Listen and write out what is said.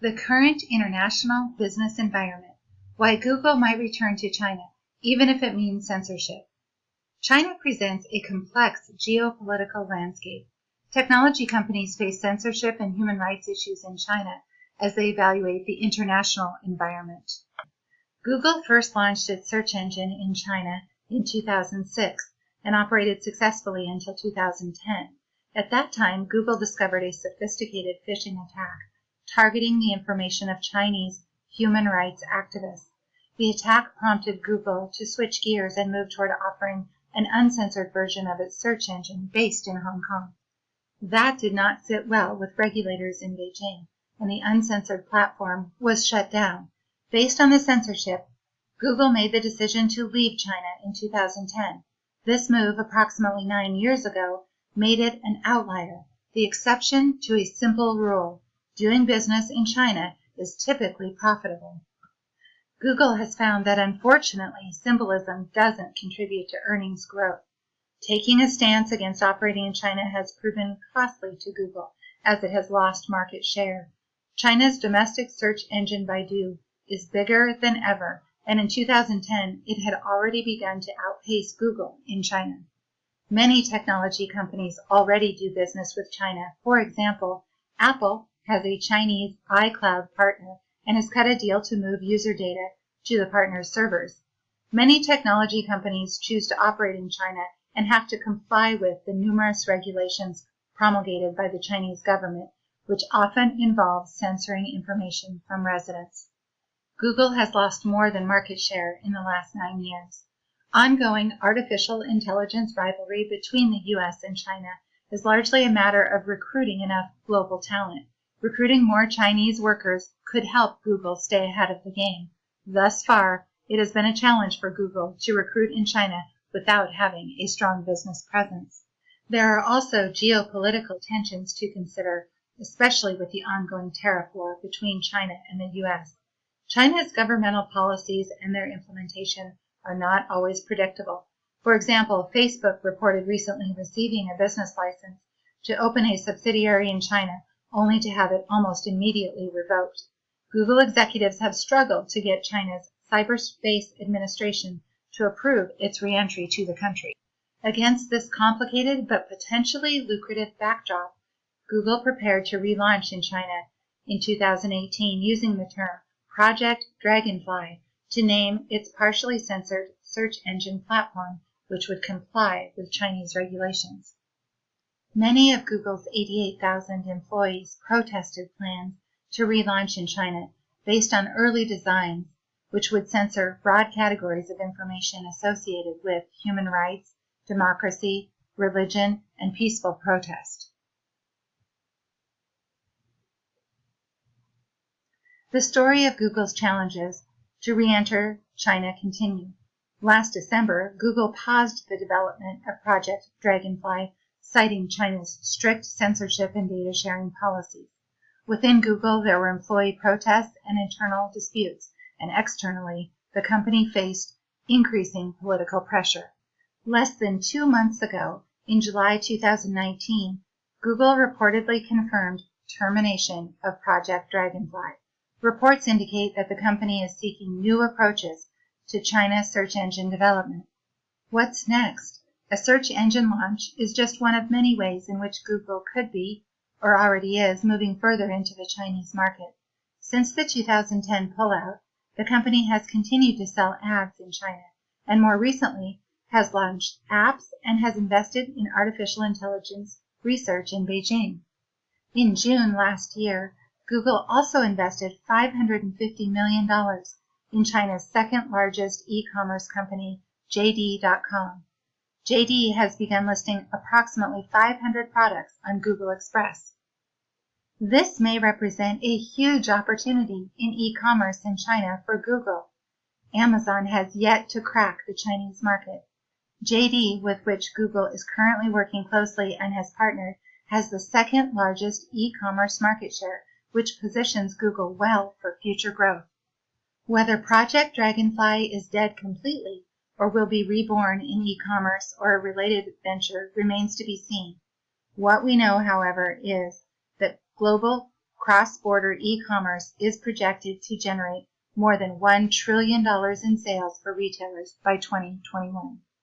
The current international business environment. Why Google might return to China, even if it means censorship. China presents a complex geopolitical landscape. Technology companies face censorship and human rights issues in China as they evaluate the international environment. Google first launched its search engine in China in 2006 and operated successfully until 2010. At that time, Google discovered a sophisticated phishing attack targeting the information of Chinese human rights activists. The attack prompted Google to switch gears and move toward offering an uncensored version of its search engine based in Hong Kong. That did not sit well with regulators in Beijing, and the uncensored platform was shut down. Based on the censorship, Google made the decision to leave China in 2010. This move, approximately 9 years ago, made it an outlier, the exception to a simple rule. Doing business in China is typically profitable. Google has found that unfortunately, symbolism doesn't contribute to earnings growth. Taking a stance against operating in China has proven costly to Google, as it has lost market share. China's domestic search engine Baidu is bigger than ever, and in 2010 it had already begun to outpace Google in China. Many technology companies already do business with China. For example, Apple has a Chinese iCloud partner and has cut a deal to move user data to the partner's servers. Many technology companies choose to operate in China and have to comply with the numerous regulations promulgated by the Chinese government, which often involve censoring information from residents. Google has lost more than market share in the last 9 years. Ongoing artificial intelligence rivalry between the U.S. and China is largely a matter of recruiting enough global talent. Recruiting more Chinese workers could help Google stay ahead of the game. Thus far, it has been a challenge for Google to recruit in China without having a strong business presence. There are also geopolitical tensions to consider, especially with the ongoing tariff war between China and the U.S. China's governmental policies and their implementation are not always predictable. For example, Facebook reported recently receiving a business license to open a subsidiary in China, only to have it almost immediately revoked. Google executives have struggled to get China's Cyberspace Administration to approve its re-entry to the country. Against this complicated but potentially lucrative backdrop, Google prepared to relaunch in China in 2018 using the term Project Dragonfly to name its partially censored search engine platform, which would comply with Chinese regulations. Many of Google's 88,000 employees protested plans to relaunch in China based on early designs, which would censor broad categories of information associated with human rights, democracy, religion, and peaceful protest. The story of Google's challenges to re-enter China continue. Last December, Google paused the development of Project Dragonfly, citing China's strict censorship and data sharing policies. Within Google, there were employee protests and internal disputes, and externally, the company faced increasing political pressure. Less than 2 months ago, in July 2019, Google reportedly confirmed termination of Project Dragonfly. Reports indicate that the company is seeking new approaches to China's search engine development. What's next? A search engine launch is just one of many ways in which Google could be, or already is, moving further into the Chinese market. Since the 2010 pullout, the company has continued to sell ads in China, and more recently has launched apps and has invested in artificial intelligence research in Beijing. In June last year, Google also invested $550 million in China's second largest e-commerce company, JD.com. JD has begun listing approximately 500 products on Google Express. This may represent a huge opportunity in e-commerce in China for Google. Amazon has yet to crack the Chinese market. JD, with which Google is currently working closely and has partnered, has the second largest e-commerce market share, which positions Google well for future growth. Whether Project Dragonfly is dead completely or will be reborn in e-commerce or a related venture remains to be seen. What we know, however, is that global cross-border e-commerce is projected to generate more than $1 trillion in sales for retailers by 2021.